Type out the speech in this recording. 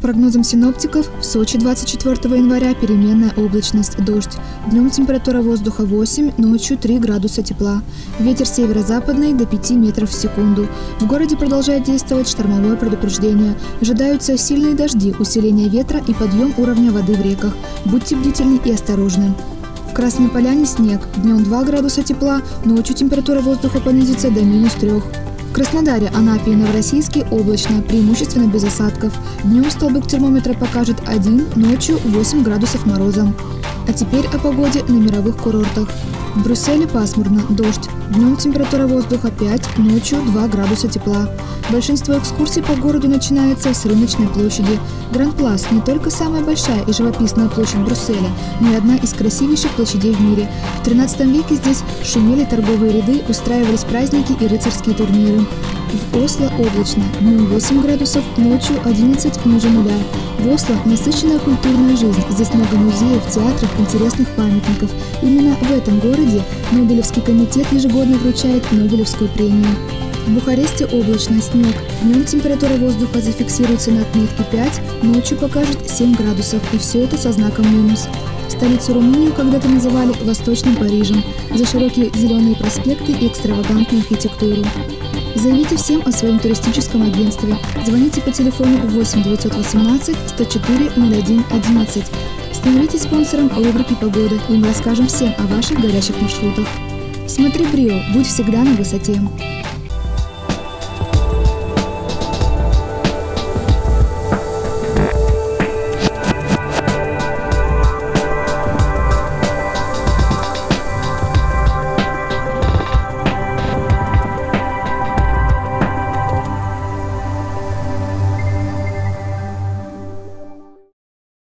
прогнозам синоптиков, в Сочи 24 января переменная облачность, дождь. Днем температура воздуха 8, ночью 3 градуса тепла. Ветер северо-западный до 5 метров в секунду. В городе продолжает действовать штормовое предупреждение. Ожидаются сильные дожди, усиление ветра и подъем уровня воды в реках. Будьте бдительны и осторожны. В Красной Поляне снег. Днем 2 градуса тепла, ночью температура воздуха понизится до -3. В Краснодаре, Анапе и Новороссийске облачно, преимущественно без осадков. Днем столбик термометра покажет 1, ночью 8 градусов мороза. А теперь о погоде на мировых курортах. В Брюсселе пасмурно, дождь. Днем температура воздуха 5, ночью 2 градуса тепла. Большинство экскурсий по городу начинается с рыночной площади. Гранд-Плас – не только самая большая и живописная площадь Брюсселя, но и одна из красивейших площадей в мире. В 13 веке здесь шумели торговые ряды, устраивались праздники и рыцарские турниры. В Осло облачно, днем 8 градусов, ночью 11 ниже нуля. В Осло насыщенная культурная жизнь, здесь много музеев, театров, интересных памятников. Именно в этом городе Нобелевский комитет ежегодно вручает Нобелевскую премию. В Бухаресте облачно, снег. Днем температура воздуха зафиксируется на отметке 5, ночью покажет 7 градусов, и все это со знаком минус. Столицу Румынии когда-то называли Восточным Парижем за широкие зеленые проспекты и экстравагантную архитектуру. Заявите всем о своем туристическом агентстве. Звоните по телефону 8 918 104 01 11. Становитесь спонсором рубрики «Погода», и мы расскажем всем о ваших горячих маршрутах. Смотри Брио, будь всегда на высоте.